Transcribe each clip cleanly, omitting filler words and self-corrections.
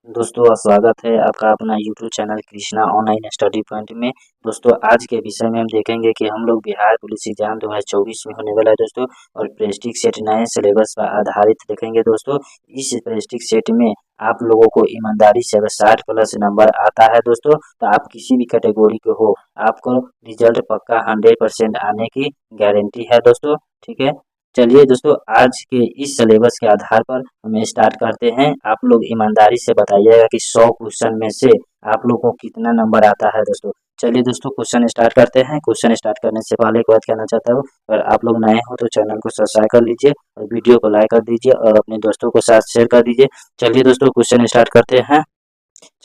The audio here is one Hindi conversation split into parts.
दोस्तों स्वागत है आपका अपना YouTube channel Krishna online study point में। दोस्तों आज के विषय में हम देखेंगे कि हम लोग बिहार पुलिस एग्जाम 2024 में होने वाला है दोस्तों, और प्रेस्टिज सेट नए सिलेबस पर आधारित देखेंगे दोस्तों। इस प्रेस्टिज सेट में आप लोगों को ईमानदारी से अगर 60+ नंबर आता है दोस्तों, तो आप किसी भी कैटेगरी के हो, आपको रिजल्ट पक्का 100% आने की गारंटी है दोस्तों। ठीक है, चलिए दोस्तों आज के इस सिलेबस के आधार पर हम स्टार्ट करते हैं। आप लोग ईमानदारी से बताइएगा कि 100 क्वेश्चन में से आप लोग को कितना नंबर आता है दोस्तों। चलिए दोस्तों क्वेश्चन स्टार्ट करते हैं। क्वेश्चन स्टार्ट करने से पहले एक बात कहना चाहता हूँ, अगर आप लोग नए हो तो चैनल को सब्सक्राइब कर लीजिए और वीडियो को लाइक कर दीजिए और अपने दोस्तों को साथ शेयर कर दीजिए। चलिए दोस्तों क्वेश्चन स्टार्ट करते हैं।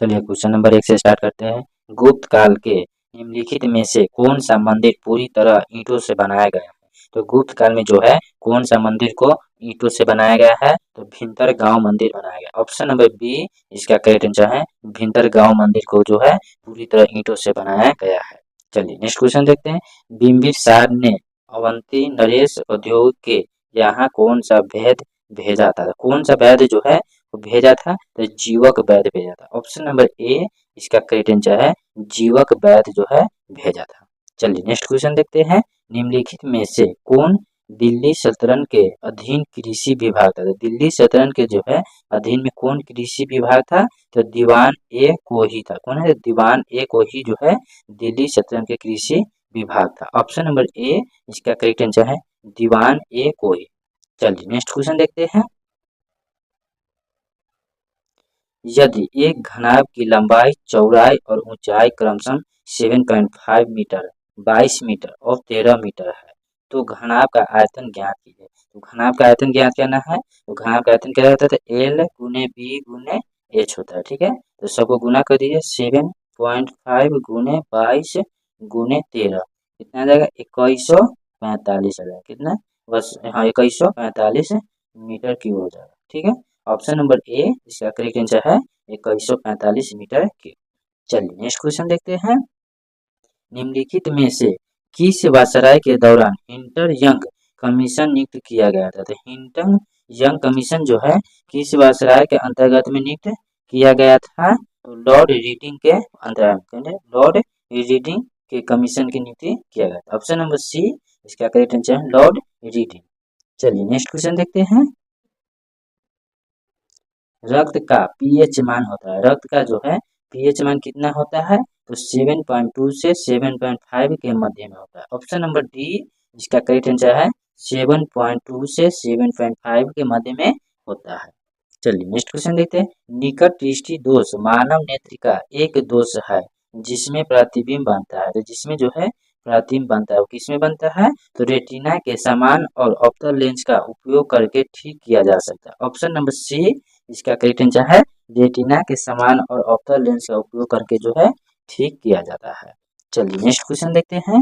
चलिए क्वेश्चन नंबर 1 से स्टार्ट करते हैं। गुप्त काल के निम्नलिखित में से कौन सा मंदिर पूरी तरह ईंटों से बनाया गया है। तो गुप्त काल में जो है कौन सा मंदिर को ईंटों से बनाया गया है, तो भिंतर मंदिर बनाया गया। ऑप्शन नंबर बी इसका करेक्ट आंसर है। भिंतर मंदिर को जो है पूरी तरह ईंटों से बनाया गया है। चलिए नेक्स्ट क्वेश्चन देखते हैं। बिंबिसार ने अवंती नरेश उद्योग के यहाँ कौन सा भेद भेजा था। कौन सा वैद्य जो है वो भेजा था, तो जीवक वैद्य भेजा था। ऑप्शन नंबर ए इसका करेक्ट आंसर है। जीवक वैद्य जो है भेजा था। चलिए नेक्स्ट क्वेश्चन देखते हैं। निम्नलिखित में से कौन दिल्ली सल्तनत के अधीन कृषि विभाग था। दिल्ली सल्तनत के जो है अधीन में कौन कृषि विभाग था, तो दीवान ए कोही था। कौन है, दीवान ए कोही जो है दिल्ली सल्तनत के कृषि विभाग था। ऑप्शन नंबर ए इसका करेक्ट आंसर है, दीवान ए कोही। चलिए नेक्स्ट क्वेश्चन देखते हैं। यदि एक घनाभ की लंबाई, चौड़ाई और ऊंचाई क्रमशः 7.5 मीटर, 22 मीटर और 13 मीटर है, तो घनाभ का आयतन ज्ञात कीजिए। तो घनाभ का आयतन ज्ञात करना है, तो घनाभ का आयतन क्या होता है, तो एल गुने बी गुने एच होता है। ठीक है, तो सबको गुना कर दीजिए। 7.5 गुने 22 गुने 13 कितना आ जाएगा, 2145 आ जाएगा। कितना, बस हाँ 2145 मीटर क्यूब हो जाएगा। ठीक है, ऑप्शन नंबर ए इसका करेक्ट आंसर है 2145 मीटर क्यूब। चलिए नेक्स्ट क्वेश्चन देखते हैं। निम्नलिखित में से किस वायसराय के दौरान हिंटर यंग कमीशन नियुक्त किया गया था। तो हिंटर यंग कमीशन जो है किस वायसराय के अंतर्गत में नियुक्त किया गया था, तो लॉर्ड रीडिंग के अंतर्गत, लॉर्ड रीडिंग के कमीशन की नियुक्ति किया गया था। ऑप्शन नंबर सी इसका करेक्ट आंसर है, लॉर्ड रीडिंग। चलिए नेक्स्ट क्वेश्चन देखते हैं। रक्त का पीएच मान होता है, रक्त का जो है पीएच मान कितना होता है, तो 7.2 से 7.5 के मध्य में होता है। ऑप्शन नंबर डी इसका करेक्ट आंसर है, 7.2 से 7.5 के मध्य में होता है। चलिए नेक्स्ट क्वेश्चन देखते हैं। निकट दृष्टि दोष मानव नेत्र का एक दोष है जिसमें प्रतिबिंब बनता है। तो जिसमें जो है प्रतिबिंब बनता है वो किसमें बनता है, तो रेटिना के समान और ऑप्टल लेंस का उपयोग करके ठीक किया जा सकता है। ऑप्शन नंबर सी इसका करेक्ट आंसर है, रेटिना के समान और ऑप्टल लेंस का उपयोग करके जो है ठीक किया जाता है। चलिए नेक्स्ट क्वेश्चन देखते हैं।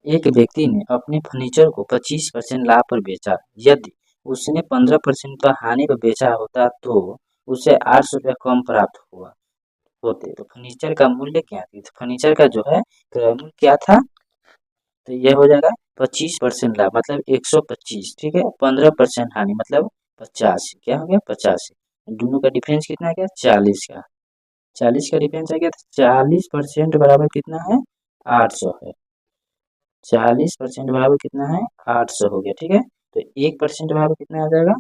एक व्यक्ति ने अपने फर्नीचर को 25% लाभ पर बेचा। यदि उसने 15% पर हानि पर बेचा होता तो उसे 800 रुपया कम प्राप्त हुआ होते। तो फर्नीचर का मूल्य क्या थी, तो फर्नीचर का जो है क्रय मूल्य क्या था, तो यह हो जाएगा 25% लाभ मतलब 125। ठीक है, 15% हानि मतलब 85। क्या हो गया, 85। दोनों का डिफरेंस कितना है, क्या 40 का, 40 का डिफरेंस है क्या, 40% बराबर कितना है, 800 है। 40% बराबर कितना है, 800 हो गया। ठीक है, तो 1% बराबर कितना आ जाएगा,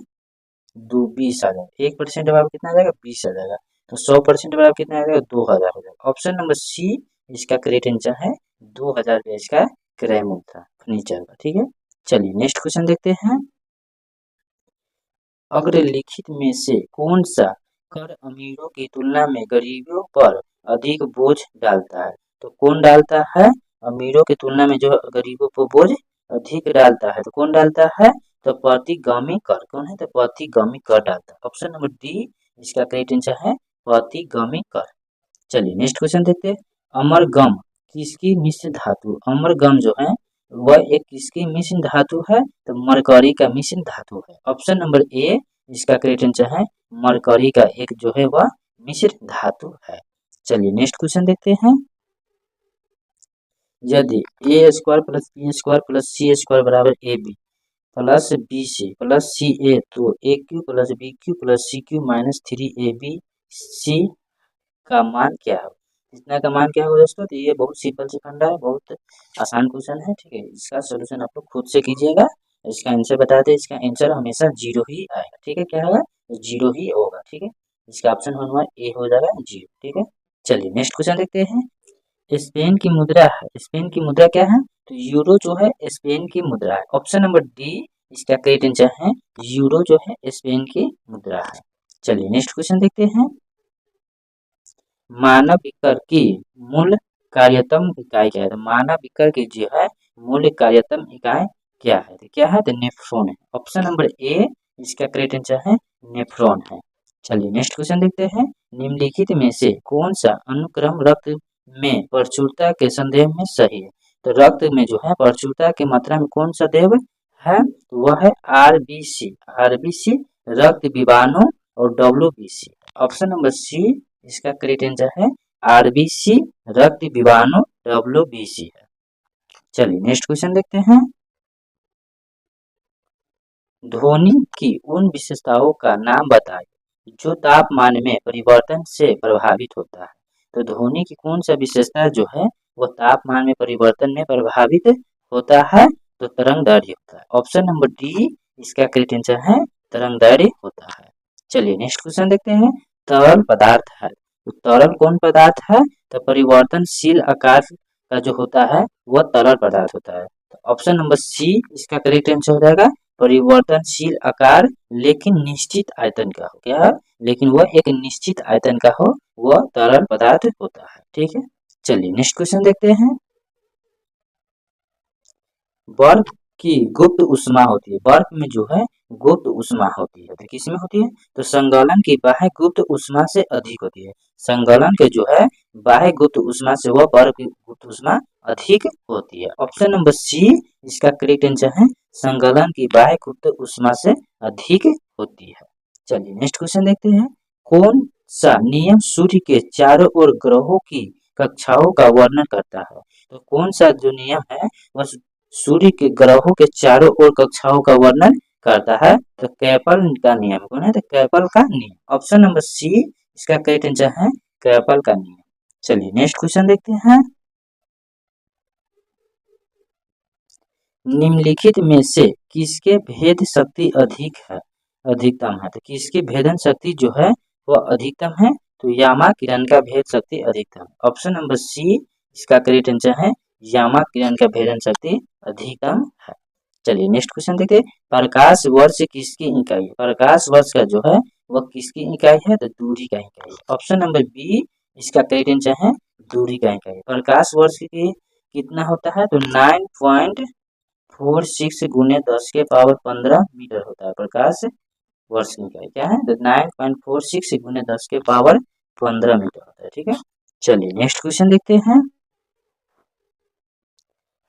20 आ जाएगा। 1% बराबर कितना आ जाएगा, 20 आ जाएगा। तो 100% बराबर कितना आ जाएगा, 2000 हो जाएगा। ऑप्शन नंबर सी इसका करेक्ट आंसर है, 2000 का इसका क्रय मूल्य था फर्नीचर का। ठीक है, चलिए नेक्स्ट क्वेश्चन देखते हैं। अग्रलिखित में से कौन सा कर अमीरों की तुलना में गरीबों पर अधिक बोझ डालता है। तो कौन डालता है, अमीरों की तुलना में जो गरीबों पर बोझ अधिक डालता है, तो कौन डालता है, तो प्रतिगामी कर। कौन है, तो प्रतिगामी कर डालता है। ऑप्शन नंबर डी इसका करेक्ट आंसर है, प्रतिगामी कर। चलिए नेक्स्ट क्वेश्चन देखते हैं। अमरगम किसकी मिश्र धातु, अमरगम जो है वह एक किसकी मिश्र धातु है, तो मरकरी का मिश्र धातु है। ऑप्शन नंबर ए इसका करेक्ट आंसर है, मरकरी का एक जो है वह मिश्र धातु है। चलिए नेक्स्ट क्वेश्चन देखते हैं। यदि A square plus B square plus C square बराबर A B, plus B C plus C A, तो A cube plus B cube plus C cube minus 3ab C का मान क्या है। इतना का मान क्या होगा दोस्तों, तो ये बहुत सिंपल से फंडा है, बहुत आसान क्वेश्चन है, ठीक है। इसका सोल्यूशन आप लोग खुद से कीजिएगा, इसका आंसर बता दें, इसका आंसर हमेशा जीरो ही आएगा, ठीक है। क्या होगा, जीरो ही होगा, ठीक है। इसका ऑप्शन होगा ए हो जाएगा जीरो, ठीक है। चलिए नेक्स्ट क्वेश्चन देखते हैं। स्पेन की मुद्रा है, स्पेन की मुद्रा क्या है, तो यूरो जो है स्पेन की मुद्रा है। ऑप्शन नंबर डी इसका करेक्ट आंसर है, यूरो जो है स्पेन की मुद्रा है। चलिए नेक्स्ट क्वेश्चन देखते हैं। मानव विकर की मूल कार्यतम इकाई क्या है, तो मानव विकर की जो है मूल कार्यतम इकाई क्या है, तो क्या है, तो नेफ्रॉन है। ऑप्शन नंबर ए इसका करेक्ट आंसर है, नेफ्रॉन है। चलिए नेक्स्ट क्वेश्चन देखते हैं। निम्नलिखित में से कौन सा अनुक्रम रक्त में प्रचुरता के संदेह में सही है, तो रक्त में जो है प्रचुरता की मात्रा में कौन सा देव है, तो वह है आरबीसी, आरबीसी रक्त विभानु और डब्ल्यूबीसी। ऑप्शन नंबर सी इसका करेक्ट आंसर है, आरबीसी रक्त विभानु डब्ल्यूबीसी है। चलिए नेक्स्ट क्वेश्चन देखते हैं। ध्वनि की उन विशेषताओं का नाम बताइए जो तापमान में परिवर्तन से प्रभावित होता है, तो ध्वनि की कौन सा विशेषता जो है वो तापमान में परिवर्तन में प्रभावित होता है, तो तरंगदैर्घ्य होता है। ऑप्शन नंबर डी इसका करेक्ट आंसर है, तरंगदैर्घ्य होता है। चलिए नेक्स्ट क्वेश्चन देखते हैं। तरल पदार्थ है, तो तरल कौन पदार्थ है, तो परिवर्तनशील आकार का जो होता है वह तरल पदार्थ होता है। ऑप्शन नंबर सी इसका करेक्ट आंसर हो जाएगा, परिवर्तनशील आकार लेकिन निश्चित आयतन का हो, क्या है, लेकिन वह एक निश्चित आयतन का हो, वह तरल पदार्थ होता है, ठीक है। चलिए नेक्स्ट क्वेश्चन देखते हैं। बर्फ की गुप्त उष्मा होती है, बर्फ में जो है गुप्त उष्मा होती है, तो किसमें होती है, तो संगलन की बाह्य गुप्त उष्मा से अधिक होती है। संगलन के जो है बाह्य गुप्त उष्मा से वह बर्फ की गुप्त उष्मा अधिक होती है। ऑप्शन नंबर सी इसका करेक्ट आंसर है, संगलन की बाह्य गुप्त उष्मा से अधिक होती है। चलिए नेक्स्ट क्वेश्चन देखते हैं। कौन सा नियम सूर्य के चारों ओर ग्रहों की कक्षाओं का वर्णन करता है, तो कौन सा जो नियम है वह सूर्य के ग्रहों के चारों ओर कक्षाओं का वर्णन करता है, तो कैपल का नियम कौन है, तो कैपल का नियम। ऑप्शन नंबर सी इसका करेक्ट आंसर है, कैपल का नियम। चलिए नेक्स्ट क्वेश्चन देखते हैं। निम्नलिखित में से किसके भेद शक्ति अधिक है, अधिकतम है, तो किसकी भेदन शक्ति जो है वह अधिकतम है, तो यामा किरण का भेद शक्ति अधिकतम। ऑप्शन नंबर सी इसका करेक्ट आंसर है, यामा किरण का भेदन शक्ति अधिकतम है। चलिए नेक्स्ट क्वेश्चन देखते हैं। प्रकाश वर्ष किसकी इकाई है, प्रकाश वर्ष का जो है वह किसकी इकाई है, तो दूरी का इकाई है। ऑप्शन नंबर बी इसका करेक्ट आंसर है, दूरी का इकाई। प्रकाश वर्ष की कितना होता है, तो 9.46 गुने 10 के पावर 15 मीटर होता है। प्रकाश वर्ष की इकाई क्या है, तो 9.46 गुने 10 के पावर 15 मीटर होता है, ठीक है। चलिए नेक्स्ट क्वेश्चन देखते हैं।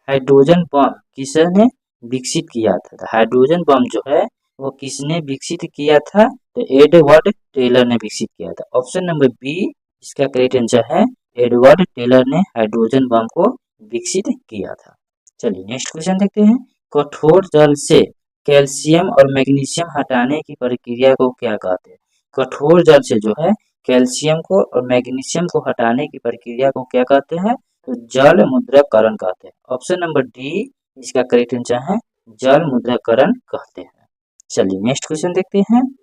हाइड्रोजन बम किसने विकसित किया था, तो हाइड्रोजन बम जो है वो किसने विकसित किया था, तो एडवर्ड टेलर ने विकसित किया था। ऑप्शन नंबर बी इसका करेक्ट आंसर है, एडवर्ड टेलर ने हाइड्रोजन बम को विकसित किया था। चलिए नेक्स्ट क्वेश्चन देखते हैं। कठोर जल से कैल्शियम और मैग्नीशियम हटाने की प्रक्रिया को क्या कहते हैं, कठोर जल से जो है कैल्शियम को और मैग्नीशियम को हटाने की प्रक्रिया को क्या कहते हैं, तो जल मुद्राकरण कहते हैं। ऑप्शन नंबर डी इसका करेक्ट आंसर है, जल मुद्राकरण कहते हैं। चलिए नेक्स्ट क्वेश्चन देखते हैं।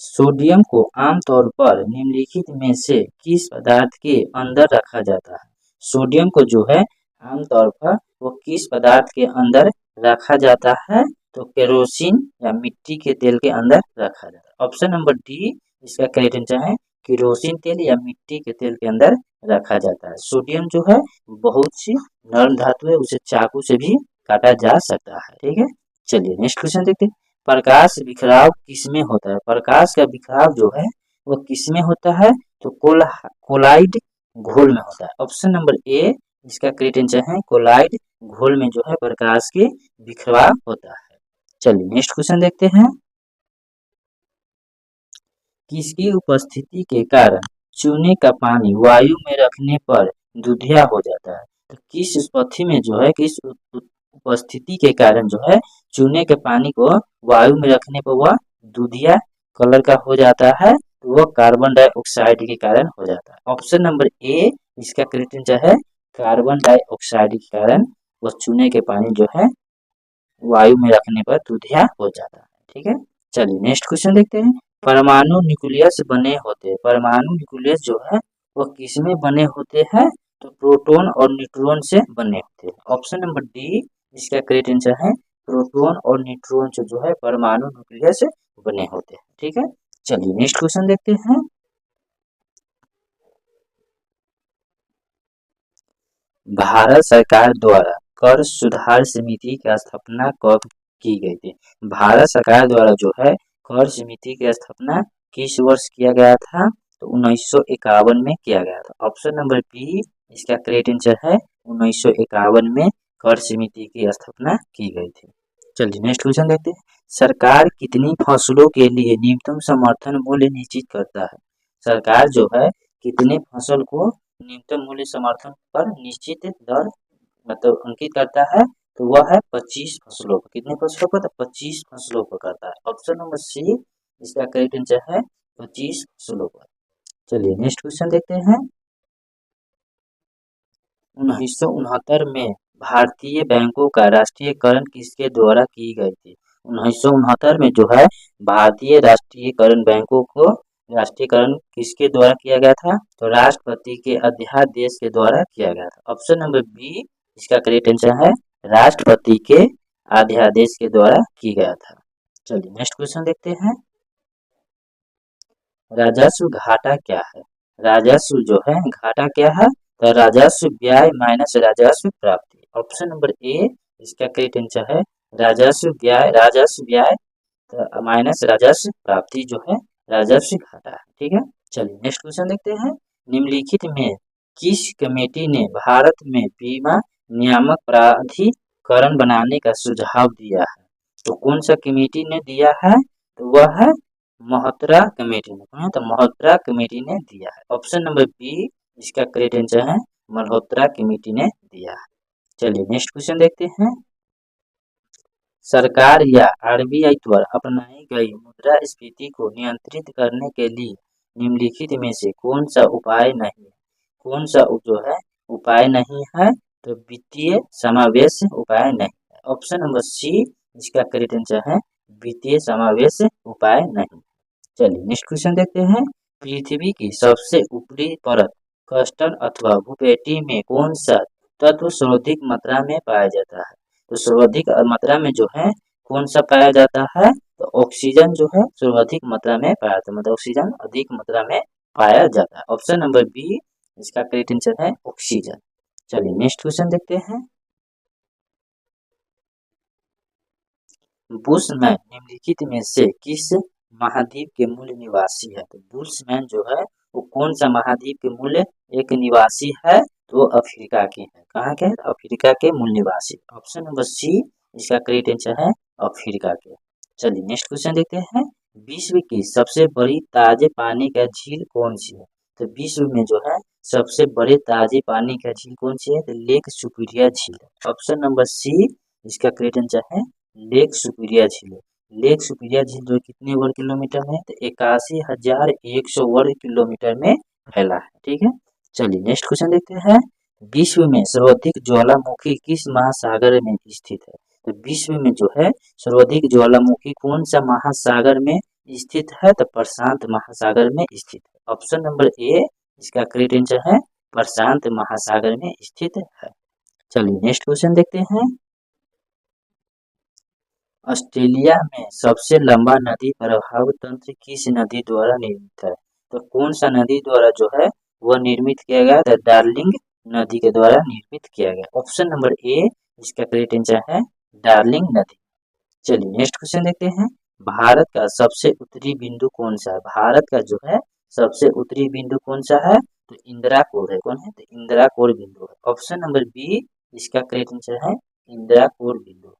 सोडियम को आमतौर पर निम्नलिखित में से किस पदार्थ के अंदर रखा जाता है, सोडियम को जो है आमतौर पर वो किस पदार्थ के अंदर रखा जाता है, तो केरोसिन या मिट्टी के तेल के अंदर रखा जाता है। ऑप्शन नंबर डी इसका करेक्ट आंसर है, केरोसिन तेल या मिट्टी के तेल के अंदर रखा जाता है। सोडियम जो है बहुत सी नरम धातु है, उसे चाकू से भी काटा जा सकता है, ठीक है। चलिए नेक्स्ट क्वेश्चन देखते हैं। प्रकाश बिखराव किसमें होता है, प्रकाश का बिखराव जो है वो किसमें होता है, तो कोलाइड घोल में होता है। ऑप्शन नंबर ए इसका करेक्ट आंसर है, कोलाइड घोल में जो है प्रकाश के बिखराव होता है। चलिए नेक्स्ट क्वेश्चन देखते हैं। किसकी उपस्थिति के कारण चूने का पानी वायु में रखने पर दूधिया हो जाता है, तो किस उत्पत्ति में जो है किस उपस्थिति के कारण जो है चूने के पानी को वायु में रखने पर वह दूधिया कलर का हो जाता है, तो वह कार्बन डाइऑक्साइड के कारण हो जाता है। ऑप्शन नंबर ए इसका करेक्ट आंसर है कार्बन डाइऑक्साइड के कारण वह चूने के पानी जो है वायु में रखने पर दूधिया हो जाता है। ठीक है, चलिए नेक्स्ट क्वेश्चन देखते हैं। परमाणु न्यूक्लियस बने होते हैं, परमाणु न्यूक्लियस जो है वह किसमें बने होते हैं, तो प्रोटॉन और न्यूट्रॉन से बने होते हैं। ऑप्शन नंबर डी इसका करेक्ट आंसर है प्रोटॉन और न्यूट्रॉन से जो है परमाणु न्यूक्लियस बने होते हैं। ठीक है, चलिए नेक्स्ट क्वेश्चन देखते हैं। भारत सरकार द्वारा कर सुधार समिति की स्थापना कब की गई थी? भारत सरकार द्वारा जो है कर समिति की स्थापना किस वर्ष किया गया था, तो 1951 में किया गया था। ऑप्शन नंबर बी इसका करेक्ट आंसर है 1951 में कर समिति की स्थापना की गई थी। चलिए नेक्स्ट क्वेश्चन देखते हैं। सरकार कितनी फसलों के लिए न्यूनतम समर्थन मूल्य निश्चित करता है? सरकार जो है कितने फसल को न्यूनतम मूल्य समर्थन पर निश्चित दर मतलब अंकित करता है, तो वह है 25 फसलों पर। कितने फसलों पर, तो 25 फसलों पर करता है। ऑप्शन नंबर सी इसका करेक्ट आंसर है 25 फसलों पर। चलिए नेक्स्ट क्वेश्चन देखते हैं। 1969 में भारतीय बैंकों का राष्ट्रीयकरण किसके द्वारा की गई थी? 1969 में जो है भारतीय राष्ट्रीयकरण बैंकों को राष्ट्रीयकरण किसके द्वारा किया गया था, तो राष्ट्रपति के अध्यादेश के द्वारा किया गया था। ऑप्शन नंबर बी इसका करेक्ट आंसर है राष्ट्रपति के अध्यादेश के द्वारा किया गया था। चलिए नेक्स्ट क्वेश्चन देखते हैं। राजस्व घाटा क्या है? राजस्व जो है घाटा क्या है, तो राजस्व व्यय माइनस राजस्व प्राप्ति। ऑप्शन नंबर ए इसका करेक्ट आंसर है राजस्व व्यय माइनस राजस्व प्राप्ति जो है राजस्व घाटा है। ठीक है, चलिए नेक्स्ट क्वेश्चन देखते हैं। निम्नलिखित में किस कमेटी ने भारत में बीमा नियामक प्राधिकरण बनाने का सुझाव दिया है? तो कौन सा कमेटी ने दिया है, तो वह है मल्होत्रा कमेटी ने, तो मल्होत्रा कमेटी ने दिया है। ऑप्शन नंबर बी इसका करेक्ट आंसर है मल्होत्रा कमेटी ने दिया है। चलिए नेक्स्ट क्वेश्चन देखते हैं। सरकार या आरबीआई द्वारा अपनाई गई मुद्रास्फीति को नियंत्रित करने के लिए निम्नलिखित में से कौन सा उपाय नहीं है? कौन सा जो है उपाय नहीं है, तो वित्तीय समावेश उपाय नहीं है। ऑप्शन नंबर सी इसका करेक्ट आंसर है वित्तीय समावेश उपाय नहीं। चलिए नेक्स्ट क्वेश्चन देखते हैं। पृथ्वी की सबसे ऊपरी परत क्रस्ट अथवा भूपेटी में कौन सा तत्व सर्वाधिक मात्रा में पाया जाता है? तो सर्वाधिक मात्रा में जो है कौन सा पाया जाता है, तो ऑक्सीजन जो है सर्वाधिक मात्रा में पाया जाता है, मतलब ऑक्सीजन अधिक मात्रा में पाया जाता है। ऑप्शन नंबर बी इसका करेक्ट आंसर है ऑक्सीजन। चलिए नेक्स्ट क्वेश्चन देखते हैं। बुशमैन निम्नलिखित में से किस महाद्वीप के मूल निवासी है? तो बुशमैन जो है वो कौन सा महाद्वीप के मूल एक निवासी है, तो अफ्रीका के है। कहाँ के? अफ्रीका के मूल निवासी। ऑप्शन नंबर सी इसका करेक्ट आंसर है अफ्रीका के। चलिए नेक्स्ट क्वेश्चन देखते हैं। विश्व की सबसे बड़ी ताजे पानी का झील कौन सी है? तो विश्व में जो है सबसे बड़े ताजे पानी का झील कौन सी है, तो लेक सुपीरियर झील। ऑप्शन नंबर सी इसका करेक्ट आंसर है लेक सुपीरियर झील। लेक सुपीरियर झील जो कितने वर्ग किलोमीटर में, तो 81,100 वर्ग किलोमीटर में फैला है। ठीक है, चलिए नेक्स्ट क्वेश्चन देखते हैं। विश्व में सर्वाधिक ज्वालामुखी किस महासागर में स्थित है? तो विश्व में जो है सर्वाधिक ज्वालामुखी कौन सा महासागर में स्थित है, तो प्रशांत महासागर में स्थित है। ऑप्शन नंबर ए इसका करेक्ट आंसर है प्रशांत महासागर में स्थित है। चलिए नेक्स्ट क्वेश्चन देखते हैं। ऑस्ट्रेलिया में सबसे लंबा नदी प्रवाह तंत्र किस नदी द्वारा निर्मित है? तो कौन सा नदी द्वारा जो है वह निर्मित किया गया, तो डार्लिंग नदी के द्वारा निर्मित किया गया। ऑप्शन नंबर ए इसका करेक्ट आंसर है डार्लिंग नदी। चलिए नेक्स्ट क्वेश्चन देखते हैं। भारत का सबसे उत्तरी बिंदु कौन सा है? भारत का जो है सबसे उत्तरी बिंदु कौन सा है, तो इंदिरा कोर है। कौन है, तो इंदिरा कोर बिंदु है। ऑप्शन नंबर बी इसका करेक्ट आंसर है इंदिरा कोर बिंदु।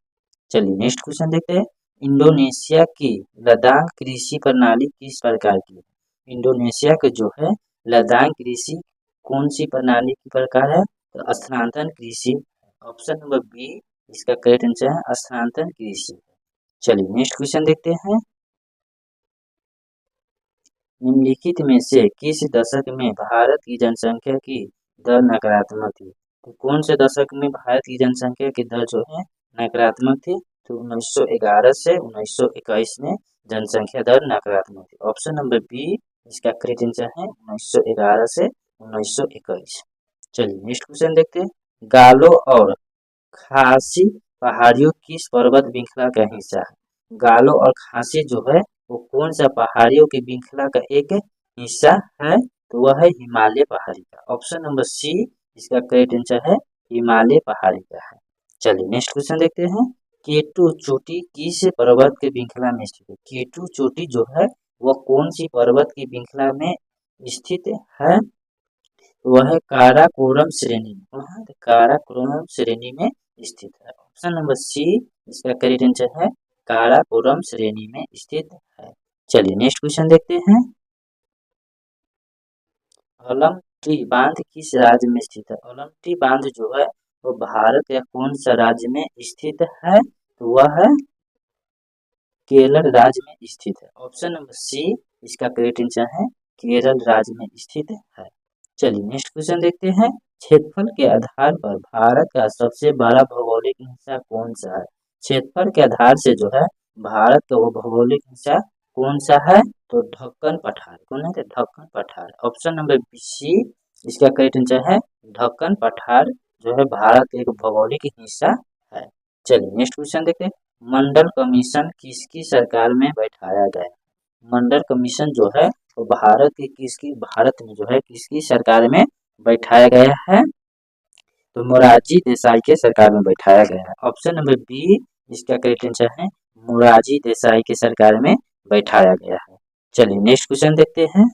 चलिए नेक्स्ट क्वेश्चन देखते हैं। इंडोनेशिया की लद्दाख कृषि प्रणाली किस प्रकार की है? इंडोनेशिया के जो है लद्दाख कृषि कौन सी प्रणाली की प्रकार है, तो स्थानांतरण कृषि। ऑप्शन नंबर बी इसका करेक्ट आंसर है स्थानांतरण कृषि। चलिए नेक्स्ट क्वेश्चन देखते हैं। निम्नलिखित में से किस दशक में भारत की जनसंख्या की दर नकारात्मक थी? तो कौन से दशक में भारत की जनसंख्या की दर जो है नकारात्मक थी? तो 1911 से 1921 में जनसंख्या दर नकारात्मक थी। ऑप्शन नंबर बी इसका करेक्ट आंसर है 1911 से 1921। चलिए नेक्स्ट क्वेश्चन देखते हैं। गालो और खासी पहाड़ियों किस पर्वत श्रृंखला का हिस्सा है? गालो और खासी जो है वो कौन सा पहाड़ियों की श्रृंखला का एक हिस्सा है? तो वह है हिमालय पहाड़ी का। ऑप्शन नंबर सी इसका करेक्ट आंसर है हिमालय पहाड़ी का है। चलिए नेक्स्ट क्वेश्चन देखते हैं। केटू चोटी किस पर्वत के श्रृंखला में स्थित है? केटू चोटी जो है वह कौन सी पर्वत की श्रृंखला में स्थित है? वह है काराकोरम श्रेणी में। वह काराकोरम श्रेणी में स्थित है। ऑप्शन नंबर सी इसका करेक्ट आंसर है काराकोरम श्रेणी में स्थित है। चलिए नेक्स्ट क्वेश्चन देखते हैं। अलमट्टी बांध किस राज्य में स्थित है? अलमट्टी बांध जो है वो भारत या कौन सा राज्य में स्थित है? तो वह है केरल राज्य में स्थित है। ऑप्शन नंबर सी इसका करेक्ट आंसर है केरल राज्य में स्थित है। चलिए नेक्स्ट क्वेश्चन देखते हैं। क्षेत्रफल के आधार पर भारत का सबसे बड़ा भौगोलिक हिस्सा कौन सा है? क्षेत्रफल के आधार से जो है भारत का वो भौगोलिक हिस्सा कौन सा है? तो ढक्कन पठार। कौन है? ढक्कन पठार। ऑप्शन नंबर सी इसका करेक्ट आंसर है ढक्कन पठार जो है भारत का एक भौगोलिक हिस्सा है। चलिए नेक्स्ट क्वेश्चन देखते हैं। मंडल कमीशन किसकी सरकार में बैठाया गया? मंडल कमीशन जो है वो भारत में जो है किसकी सरकार में बैठाया गया है? तो मोरारजी देसाई के सरकार में बैठाया गया है। ऑप्शन नंबर बी इसका करेक्ट आंसर है मोरारजी देसाई के सरकार में बैठाया गया है। चलिए नेक्स्ट क्वेश्चन देखते हैं।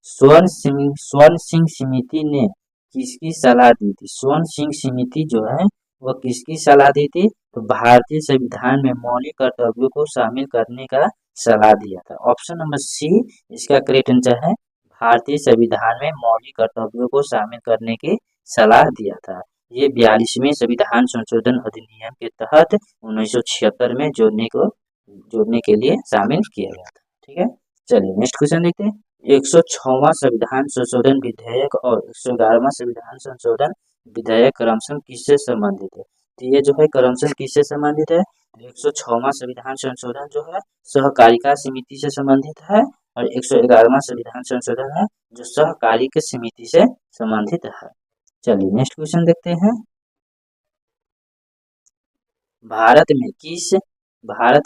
स्वर्ण सिंह समिति ने किसकी सलाह दी थी? स्वर्ण सिंह समिति जो है वह किसकी सलाह दी थी? तो भारतीय संविधान में मौलिक कर्तव्यों को शामिल करने का सलाह दिया था। ऑप्शन नंबर सी इसका करेक्ट आंसर है भारतीय संविधान में मौलिक कर्तव्यों को शामिल करने की सलाह दिया था। ये 42वें संविधान संशोधन अधिनियम के तहत 1976 में जोड़ने के लिए शामिल किया गया था। ठीक है। चलिए नेक्स्ट क्वेश्चन देखते हैं। 106वां संविधान संशोधन विधेयक और 111वां संविधान संशोधन विधेयक क्रमशः किससे संबंधित है? तो ये जो है क्रमशः किससे संबंधित है? 106वां संविधान संशोधन जो है सहकारिता समिति से संबंधित है और 111वां संविधान संशोधन है जो सहकारिता समिति से संबंधित है। चलिए नेक्स्ट क्वेश्चन देखते हैं। भारत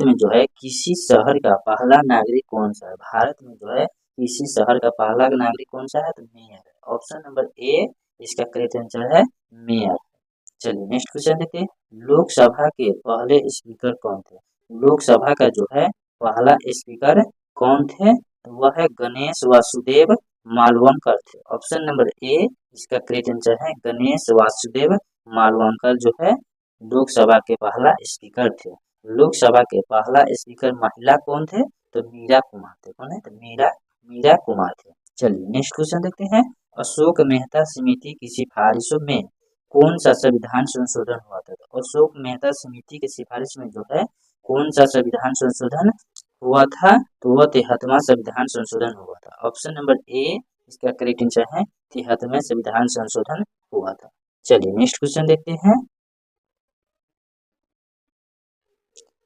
में जो है किसी शहर का पहला नागरिक कौन सा है? भारत में जो है किसी शहर का पहला नागरिक कौन सा है? तो मेयर है। ऑप्शन नंबर ए इसका करेक्ट आंसर है मेयर। चलिए नेक्स्ट क्वेश्चन देखते हैं। लोकसभा के पहले स्पीकर कौन थे? लोकसभा का जो है पहला स्पीकर कौन थे? तो वह है गणेश वासुदेव मालवणकर थे। ऑप्शन नंबर ए इसका करेक्ट आंसर है गणेश वासुदेव मालवणकर जो है लोकसभा के पहला स्पीकर थे। लोकसभा के पहला स्पीकर महिला कौन थे? तो मीरा कुमार थे। कौन है? तो मीरा कुमार थे। चलिए नेक्स्ट क्वेश्चन देखते हैं। अशोक मेहता समिति की सिफारिशों में कौन सा संविधान संशोधन हुआ था? तो अशोक मेहता समिति की सिफारिश में जो है कौन सा संविधान संशोधन हुआ था? तो वह 73वां संविधान संशोधन हुआ था। ऑप्शन नंबर ए इसका करेक्ट आंसर है 73वें संविधान संशोधन हुआ था। चलिए नेक्स्ट क्वेश्चन देखते हैं।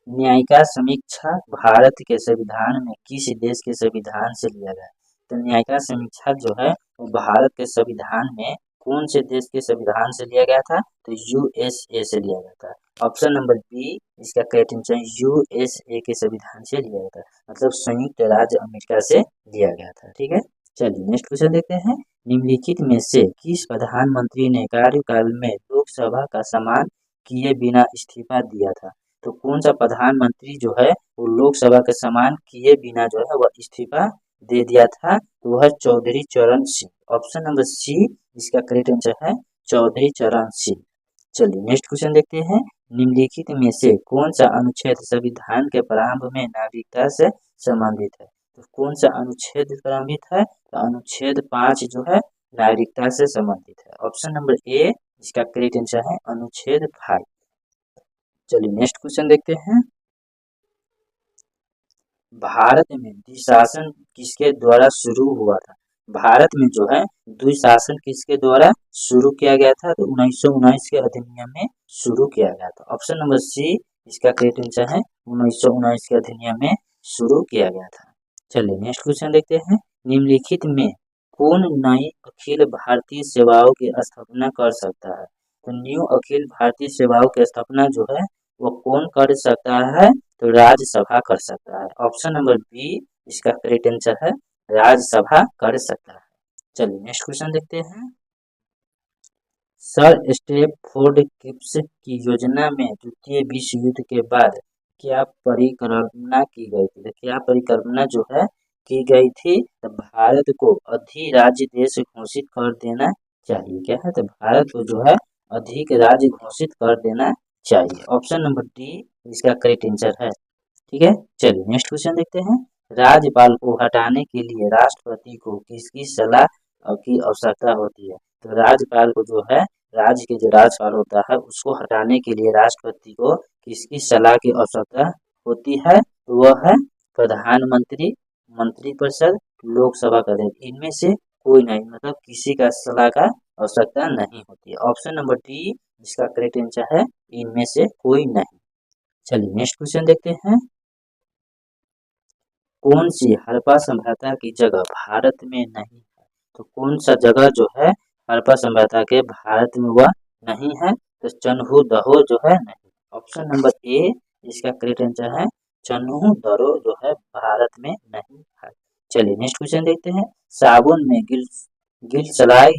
न्यायिका समीक्षा भारत के संविधान में किस देश के संविधान से लिया गया? तो न्यायिका समीक्षा जो है वो भारत के संविधान में कौन से देश के संविधान से लिया गया था? तो यूएसए से लिया गया था। ऑप्शन नंबर बी इसका करेक्ट आंसर यूएसए के संविधान से लिया गया था, मतलब संयुक्त राज्य अमेरिका से लिया गया था। ठीक है। चलिए नेक्स्ट क्वेश्चन देखते हैं। निम्नलिखित में से किस प्रधानमंत्री ने कार्यकाल में लोकसभा का सम्मान किए बिना इस्तीफा दिया था? तो कौन सा प्रधानमंत्री जो है वो लोकसभा का सम्मान किए बिना जो है वह इस्तीफा दे दिया था? तो वह चौधरी चरण सिंह। ऑप्शन नंबर सी इसका करेक्ट आंसर है चौधरी चरण सिंह। चलिए नेक्स्ट क्वेश्चन देखते हैं। निम्नलिखित में से कौन सा अनुच्छेद संविधान के प्रारंभ में नागरिकता से संबंधित है? तो कौन सा अनुच्छेद प्रारंभित है? तो अनुच्छेद 5 जो है नागरिकता से संबंधित है। ऑप्शन नंबर ए इसका करेक्ट आंसर है अनुच्छेद 5। चलिए नेक्स्ट क्वेश्चन देखते हैं। भारत में द्विशासन किसके द्वारा शुरू हुआ था? भारत में जो है द्विशासन किसके द्वारा शुरू किया गया था? तो 1919 के अधिनियम में शुरू किया गया था। ऑप्शन नंबर सी इसका करेक्ट आंसर है 1919 के अधिनियम में शुरू किया गया था। चलिए नेक्स्ट क्वेश्चन देखते हैं। निम्नलिखित में कौन नई अखिल भारतीय सेवाओं की स्थापना कर सकता है? तो न्यू अखिल भारतीय सेवाओं की स्थापना जो है वो कौन कर सकता है? तो राज्यसभा कर सकता है। ऑप्शन नंबर बी इसका करेक्ट आंसर है राज्यसभा कर सकता है। चलिए नेक्स्ट क्वेश्चन देखते हैं। सर स्टैफोर्ड क्रिप्स की योजना में द्वितीय विश्व युद्ध के बाद क्या परिकल्पना की गई थी? तो क्या परिकल्पना जो है की गई थी? तो भारत को अधिराज्य देश घोषित कर देना चाहिए। क्या है? तो भारत को जो है अधिक राज्य घोषित कर देना चाहिए। ऑप्शन नंबर डी इसका करेक्ट आंसर है। ठीक है, चलिए नेक्स्ट क्वेश्चन देखते हैं। राज्यपाल को हटाने के लिए राष्ट्रपति को किसकी सलाह की आवश्यकता होती है? तो राज्यपाल को जो है राज्य के जो राज्यपाल होता है उसको हटाने के लिए राष्ट्रपति को किसकी सलाह की आवश्यकता होती है? तो वह है प्रधानमंत्री, मंत्रिपरिषद, लोकसभा का अध्यक्ष। इनमें से कोई नहीं, मतलब किसी का सलाह का आवश्यकता नहीं होती है। ऑप्शन नंबर डी इसका करेक्ट आंसर है इनमें से कोई नहीं। चलिए नेक्स्ट क्वेश्चन देखते हैं। कौन सी हड़प्पा सभ्यता की जगह भारत में नहीं है? तो कौन सा जगह जो है हड़प्पा सभ्यता के भारत में वह नहीं है? तो चन्हू दहो जो है नहीं। ऑप्शन नंबर ए इसका करेक्ट आंसर है चन्हू दरो जो है भारत में नहीं है। चलिए नेक्स्ट क्वेश्चन देखते हैं। साबुन में गिलसलाई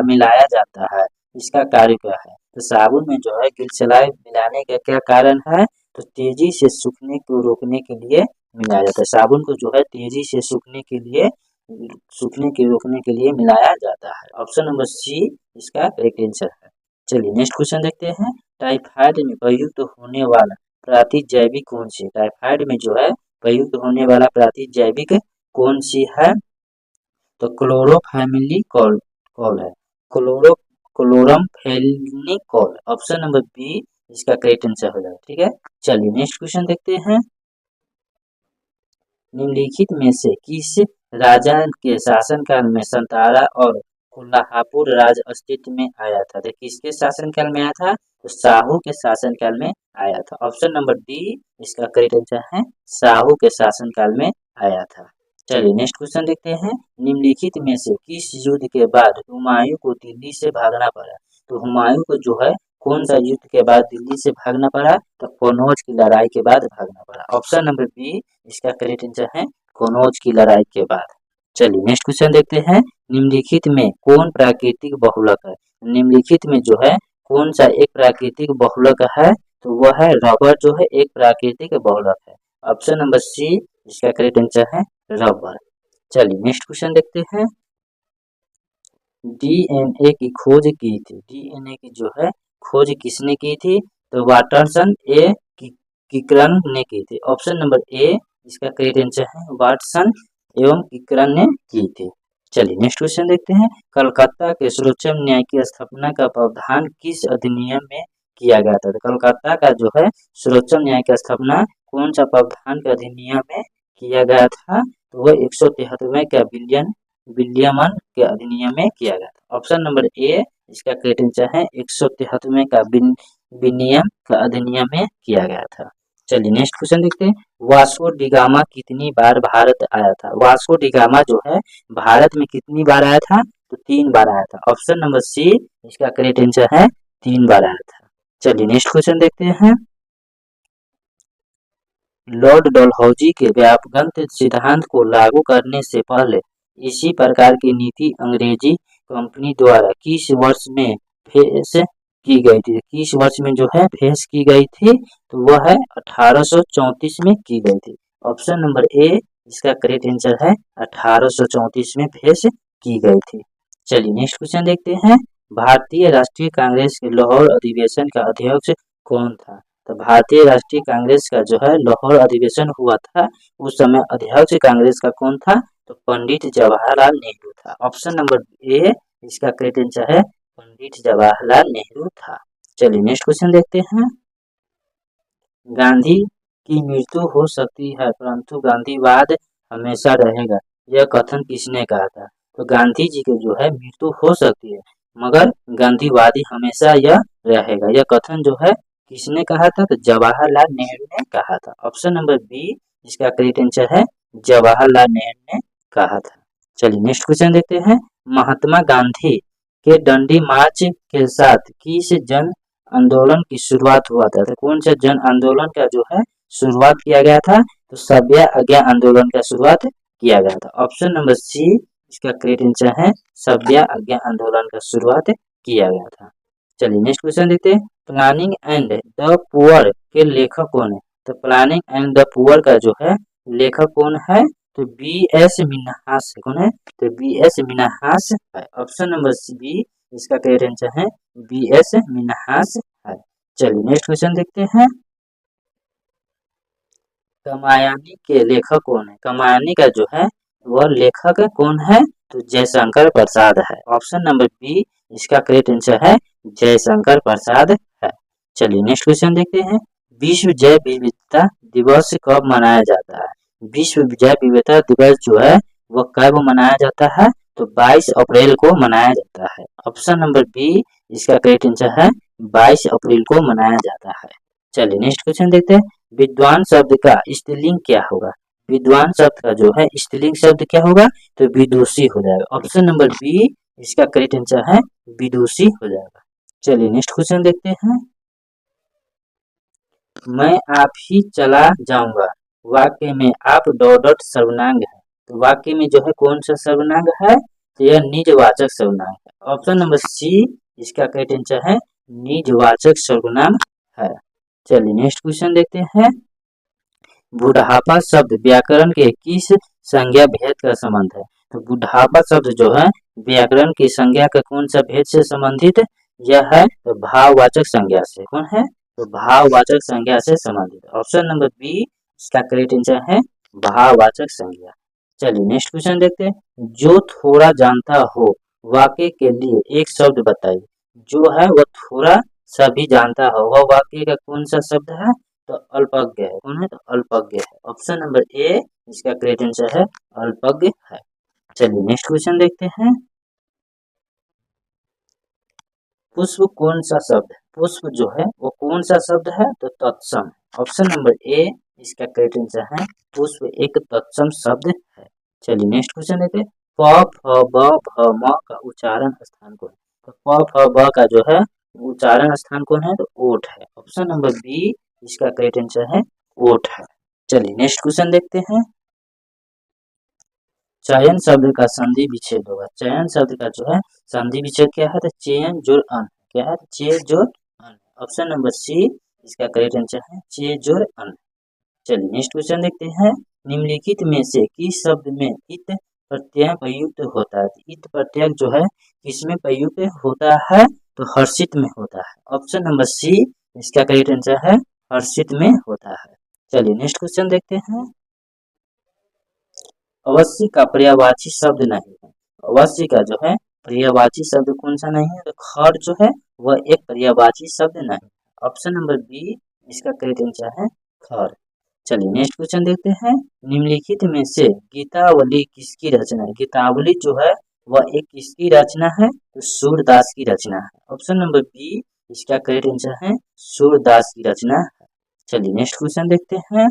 मिलाया जाता है, इसका कार्य क्या है? तो साबुन में जो है गिलसलाई मिलाने का क्या कारण है? तो तेजी से सूखने को रोकने के लिए मिलाया जाता है। साबुन को जो है तेजी से सूखने के रोकने के लिए मिलाया जाता है। ऑप्शन नंबर सी इसका करेक्ट आंसर है। चलिए नेक्स्ट क्वेश्चन देखते हैं। टाइफाइड में प्रयुक्त होने वाला प्रतिजैविक कौन सी? टाइफाइड में जो है प्रयुक्त होने वाला प्रतिजैविक कौन सी है? तो क्लोरोफैमिनिकोल है, क्लोरमफेनिकोल। ऑप्शन नंबर बी इसका करेक्ट आंसर हो जाएगा। ठीक है, चलिए नेक्स्ट क्वेश्चन देखते हैं। निम्नलिखित में से किस राजा के शासनकाल में संतारा और कोल्हापुर राज्य अस्तित्व में आया था? तो किसके शासनकाल में आया था? तो साहू के शासनकाल में आया था। ऑप्शन नंबर डी इसका करेक्ट आंसर है साहू के शासनकाल में आया था। चलिए नेक्स्ट क्वेश्चन देखते हैं। निम्नलिखित में से किस युद्ध के बाद हुमायूं को दिल्ली से भागना पड़ा? तो हुमायूं को जो है कौन सा युद्ध के बाद दिल्ली से भागना पड़ा? तो कन्नौज की लड़ाई के बाद भागना पड़ा। ऑप्शन नंबर बी इसका करेक्ट आंसर है कन्नौज की लड़ाई के बाद। चलिए नेक्स्ट क्वेश्चन देखते हैं। निम्नलिखित में कौन प्राकृतिक बहुलक है? निम्नलिखित में जो है कौन सा एक प्राकृतिक बहुलक है? तो वह है रबर जो है एक प्राकृतिक बहुलक है। ऑप्शन नंबर सी इसका करेक्ट आंसर है रबर। चलिए नेक्स्ट क्वेश्चन देखते हैं। डीएनए की खोज की थी, डीएनए की जो है खोज किसने की थी? तो वाटरसन ए किकरन ने की थी। ऑप्शन नंबर ए इसका करेक्ट आंसर है वाटसन एवं किकरन ने की थी। चलिए नेक्स्ट क्वेश्चन देखते हैं। कलकत्ता के सर्वोच्च न्याय की स्थापना का प्रावधान किस अधिनियम में किया गया था? तो कलकत्ता का जो है सर्वोच्च न्याय की स्थापना कौन सा प्रावधान के अधिनियम में किया गया था? तो वह 173वें का विलियमन के अधिनियम में किया गया था। ऑप्शन नंबर ए इसका करेक्ट आंसर है 173वें का विनियम का अधिनियम में किया गया था। चलिए नेक्स्ट क्वेश्चन देखते हैं। वास्को डी गामा कितनी बार भारत आया था? वास्को डी गामा जो है भारत में कितनी बार आया था? तो 3 बार आया था। ऑप्शन नंबर सी इसका करेक्ट आंसर है 3 बार आया था। चलिए नेक्स्ट क्वेश्चन देखते हैं। लॉर्ड डलहौजी के व्यापकता सिद्धांत को लागू करने से पहले इसी प्रकार की नीति अंग्रेजी कंपनी द्वारा किस वर्ष में पेश की गई थी? किस वर्ष में जो है पेश की गई थी? तो वह है 1834 में की गई थी। ऑप्शन नंबर ए इसका करेक्ट आंसर है 1834 में पेश की गई थी। चलिए नेक्स्ट क्वेश्चन देखते हैं। भारतीय राष्ट्रीय कांग्रेस के लाहौर अधिवेशन का अध्यक्ष कौन था? तो भारतीय राष्ट्रीय कांग्रेस का जो है लाहौर अधिवेशन हुआ था, उस समय अध्यक्ष कांग्रेस का कौन था? तो पंडित जवाहरलाल नेहरू था। ऑप्शन नंबर ए इसका करेक्ट आंसर है पंडित जवाहरलाल नेहरू था। चलिए नेक्स्ट क्वेश्चन देखते हैं। गांधी की मृत्यु हो सकती है परंतु गांधीवाद हमेशा रहेगा, यह कथन किसने कहा था? तो गांधी जी की जो है मृत्यु हो सकती है मगर गांधीवादी हमेशा यह रहेगा, यह कथन जो है किसने कहा था? तो जवाहरलाल नेहरू ने कहा था। ऑप्शन नंबर बी इसका करेक्ट आंसर है, जवाहरलाल नेहरू ने कहा था। चलिए नेक्स्ट क्वेश्चन देखते हैं। महात्मा गांधी के डंडी मार्च के साथ किस जन आंदोलन की शुरुआत हुआ था? तो कौन सा जन आंदोलन का जो है शुरुआत किया गया था? तो सभ्य आज्ञा आंदोलन का शुरुआत किया गया था। ऑप्शन नंबर सी इसका करेक्ट आंसर है, सभ्य आज्ञा आंदोलन का शुरुआत किया गया था। चलिए नेक्स्ट क्वेश्चन देखते हैं। प्लानिंग एंड द पुअर के लेखक कौन है? तो प्लानिंग एंड द पुअर का जो है लेखक कौन है? तो बी एस मिन्हास। कौन है? तो बी एस मिन्हास है। ऑप्शन नंबर बी इसका करेक्ट आंसर है, बी एस मिन्हास है। चलिए नेक्स्ट क्वेश्चन देखते हैं। कामायनी के लेखक कौन है? कामायनी का जो है वह लेखक कौन है? तो जयशंकर प्रसाद है। ऑप्शन नंबर बी इसका करेक्ट आंसर है, जयशंकर प्रसाद है। चलिए नेक्स्ट क्वेश्चन देखते हैं। विश्व जैव विविधता दिवस कब मनाया जाता है? विश्व जैव विविधता दिवस जो है वह कब मनाया जाता है? तो 22 अप्रैल को मनाया जाता है। ऑप्शन नंबर बी इसका करेक्ट आंसर है, 22 अप्रैल को मनाया जाता है। चलिए नेक्स्ट क्वेश्चन देखते हैं। विद्वान शब्द का स्त्रीलिंग क्या होगा? विद्वान शब्द का जो है स्त्रीलिंग शब्द क्या होगा? तो विदुषी हो जाएगा। ऑप्शन नंबर बी इसका करेक्ट आंसर है, विदुषी हो जाएगा। चलिए नेक्स्ट क्वेश्चन देखते हैं। मैं आप ही चला जाऊंगा वाक्य में आप डॉट सर्वनांग है। तो वाक्य में जो है कौन सा सर्वनांग है? तो यह निजवाचक सर्वनाम है। ऑप्शन नंबर सी इसका करेक्ट आंसर है, निजवाचक सर्वनाम है। चलिए नेक्स्ट क्वेश्चन देखते हैं। बुढ़ापा शब्द व्याकरण के किस संज्ञा भेद का संबंध है? तो बुढ़ापा शब्द जो है व्याकरण की संज्ञा का कौन सा भेद से संबंधित? यह है तो भाववाचक संज्ञा से। कौन है? तो भाववाचक संज्ञा से संबंधित। ऑप्शन नंबर बी इसका करेक्ट आंसर है, भाववाचक संज्ञा। चलिए नेक्स्ट क्वेश्चन देखते हैं। जो थोड़ा जानता हो वाक्य के लिए एक शब्द बताइए। जो है वह थोड़ा सा भी जानता हो वह वाक्य का कौन सा शब्द है? तो अल्पज्ञ है। कौन है? तो अल्पज्ञ है। ऑप्शन नंबर ए इसका करेक्ट आंसर है, अल्पज्ञ है। चलिए नेक्स्ट क्वेश्चन देखते हैं। पुष्प कौन सा शब्द है? पुष्प जो है वो कौन सा शब्द है? तो तत्सम। ऑप्शन नंबर ए इसका करेक्ट आंसर है, पुष्प एक तत्सम शब्द है। चलिए नेक्स्ट क्वेश्चन देखते हैं। प फ ब भ म का उच्चारण स्थान कौन है? तो प फ ब का जो है उच्चारण स्थान कौन है? तो ओठ है। ऑप्शन नंबर बी इसका करेक्ट आंसर है, ओठ है। चलिए नेक्स्ट क्वेश्चन देखते हैं। चयन शब्द का संधि विच्छेद होगा। चयन शब्द का जो है संधि विच्छेद क्या है? तो चयन जोड़ अन। क्या है? चे जोड़ अन। ऑप्शन नंबर सी इसका करेक्ट आंसर है, चे जोड़ अन। चलिए नेक्स्ट क्वेश्चन देखते हैं। निम्नलिखित में से किस शब्द में इत प्रत्यय प्रयुक्त होता है? इत प्रत्यय जो है किसमें प्रयुक्त होता है? तो हर्षित में होता है। ऑप्शन नंबर सी इसका करेक्ट आंसर है, हर्षित में होता है। चलिए नेक्स्ट क्वेश्चन देखते हैं। अवश्य का पर्यायवाची शब्द नहीं है। अवश्य का जो है पर्यायवाची शब्द कौन सा नहीं है? तो खर जो है वह एक पर्यायवाची शब्द नहीं। ऑप्शन नंबर बी इसका करेक्ट आंसर है, खर। चलिए नेक्स्ट क्वेश्चन देखते हैं। निम्नलिखित में से गीतावली किसकी रचना है? गीतावली जो है वह एक किसकी रचना है? तो सूरदास की रचना है। ऑप्शन नंबर बी इसका करेक्ट आंसर है, सूरदास की रचना है। चलिए नेक्स्ट क्वेश्चन देखते हैं।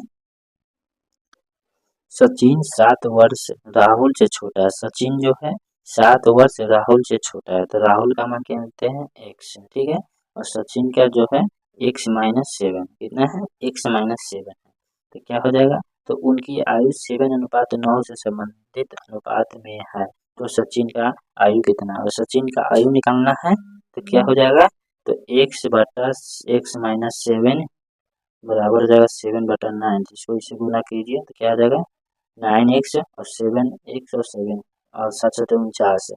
सचिन 7 वर्ष राहुल से छोटा है। सचिन जो है 7 वर्ष राहुल से छोटा है। तो राहुल का मान क्या लेते हैं? x। ठीक है। और सचिन का जो है x-7 कितना है? x-7 है। तो क्या हो जाएगा? तो उनकी आयु 7:9 से संबंधित अनुपात में है। तो सचिन का आयु कितना है? और सचिन का आयु निकालना है तो क्या हो जाएगा? तो x/x-7 बराबर हो जाएगा 7/9। इसको इसे गुना कीजिए तो क्या आ जाएगा? 9x और 7x और 7 और 7×7 = 49।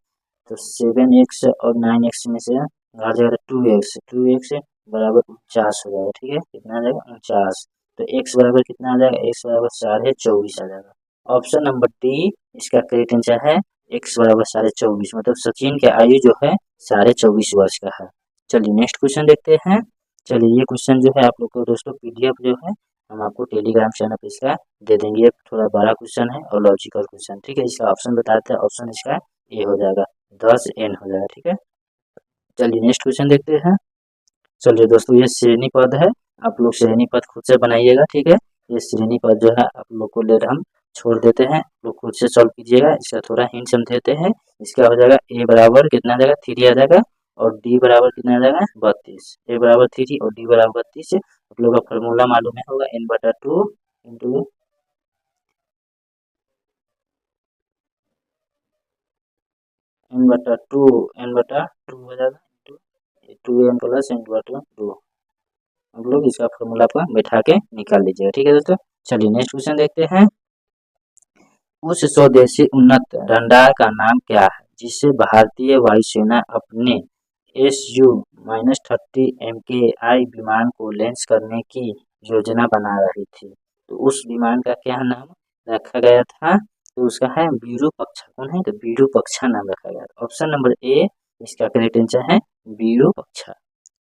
तो 7x और 9x में से घट जाएगा 2x। 2x बराबर 49 हो जाएगा। ठीक है। कितना आ जाएगा? 49। तो x बराबर कितना आ जाएगा? x बराबर 24.5 आ जाएगा। ऑप्शन नंबर डी इसका करेक्ट आंसर है, x बराबर 24.5, मतलब सचिन की आयु जो है 24.5 वर्ष का है। चलिए नेक्स्ट क्वेश्चन देखते हैं। चलिए ये क्वेश्चन जो है आप लोग को दोस्तों पीडीएफ जो है हम आपको टेलीग्राम चैनल पे इसका दे देंगे। ये थोड़ा बड़ा क्वेश्चन है और लॉजिकल क्वेश्चन, ठीक है। इसका ऑप्शन बताते हैं, ऑप्शन इसका ए हो जाएगा, 10n हो जाएगा, ठीक है। चलिए नेक्स्ट क्वेश्चन देखते हैं। चलिए दोस्तों ये श्रेणी पद है, आप लोग श्रेणी पद खुद से बनाइएगा, ठीक है। ये श्रेणी पद जो है आप लोग को ले हम छोड़ देते हैं, लोग खुद से सॉल्व कीजिएगा। इसका थोड़ा हिंट हम देते हैं। इसका हो जाएगा ए बराबर कितना आ जाएगा, 3 आ जाएगा, और डी बराबर कितना आ जाएगा, 32। ए बराबर 3 और डी बराबर 32। आप लोग का फॉर्मूला मालूम है होगा, n/2 इंटू n/2 n/2 हो जाएगा, 2n प्लस n/2। हम लोग इसका फॉर्मूला पर बैठा के निकाल लीजिएगा, ठीक है दोस्तों। चलिए नेक्स्ट क्वेश्चन देखते हैं। उस स्वदेशी उन्नत रडार का नाम क्या है जिसे भारतीय वायुसेना अपने Su-30 MKI विमान को लॉन्च करने की योजना बना रही थी? तो उस विमान का क्या नाम रखा गया था? तो उसका है विरूपक्षा। कौन है? तो विरूपक्षा नाम रखा गया। ऑप्शन नंबर ए इसका करेक्ट आंसर है विरूपक्षा।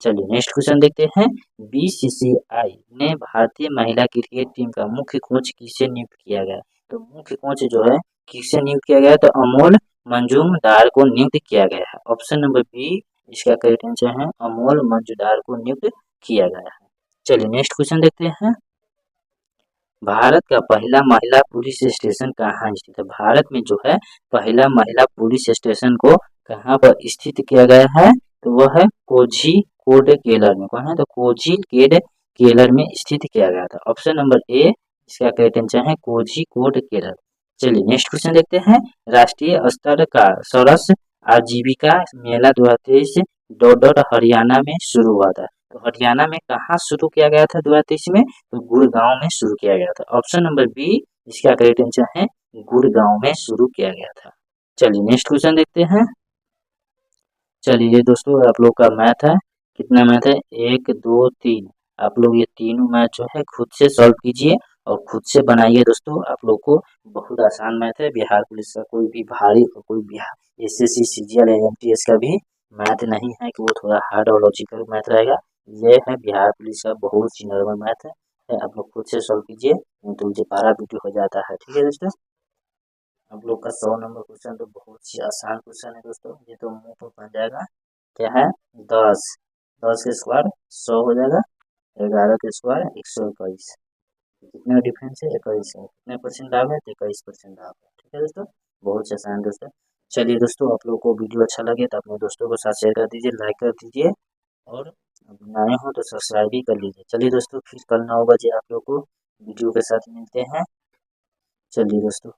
चलिए नेक्स्ट क्वेश्चन देखते हैं। बीसीसीआई ने भारतीय महिला क्रिकेट टीम का मुख्य कोच किसे नियुक्त किया गया? तो मुख्य कोच जो है किसे नियुक्त किया गया? तो अमोल मंजूमदार को नियुक्त किया गया है। ऑप्शन नंबर बी इसका करेक्ट आंसर है अमोल मंजूमदार को नियुक्त किया गया है। चलिए नेक्स्ट क्वेश्चन देखते हैं। भारत का पहला महिला पुलिस स्टेशन कहाँ स्थित है? भारत में जो है पहला महिला पुलिस स्टेशन को कहाँ पर स्थित किया गया है? तो वह है कोझीकोड केलर में। कौन है? तो कोझीकोड केलर में स्थित किया गया था। ऑप्शन नंबर ए इसका करेक्ट आंसर है कोझीकोड केलर। चलिए नेक्स्ट क्वेश्चन देखते हैं। राष्ट्रीय स्तर का सरस आजीविका मेला 2023 डॉट हरियाणा में शुरू हुआ था। तो हरियाणा में कहाँ शुरू किया गया था 2023 में? तो गुड़गांव में शुरू किया गया था। ऑप्शन नंबर बी इसका करेक्ट आंसर है गुड़गांव में शुरू किया गया था। चलिए नेक्स्ट क्वेश्चन देखते हैं। चलिए दोस्तों आप लोग का मैथ है, कितना मैथ है? 1 2 3। आप लोग ये तीनों मैथ जो है खुद से सॉल्व कीजिए और खुद से बनाइए दोस्तों। आप लोग को बहुत आसान मैथ है। बिहार पुलिस का कोई भी भारी और कोई बिहार एसएससी सीजीएल एमटीएस का भी मैथ नहीं है कि वो थोड़ा हार्ड और लॉजिकल मैथ रहेगा। ये है बिहार पुलिस का बहुत ही नॉर्मल मैथ है। आप लोग खुद से सॉल्व कीजिए, नहीं तो मुझे 12 वीडियो हो जाता है, ठीक है दोस्तों। आप लोग का 100 नंबर क्वेश्चन तो बहुत ही आसान क्वेश्चन है दोस्तों, ये तो मुंह पर बन जाएगा। क्या है? 10 10 के स्क्वायर 100 हो जाएगा, 11 के स्क्वायर 121। कितना डिफरेंस है? 21 है। कितने परसेंट लाभ है? 21% लाभ है, ठीक है दोस्तों। बहुत ही आसान दोस्तों। चलिए दोस्तों आप लोग को वीडियो अच्छा लगे तो अपने दोस्तों को साथ शेयर कर दीजिए, लाइक कर दीजिए, और नए हो तो सब्सक्राइब भी कर लीजिए। चलिए दोस्तों फिर कल 9 बजे आप लोग को वीडियो के साथ मिलते हैं। चलिए दोस्तों।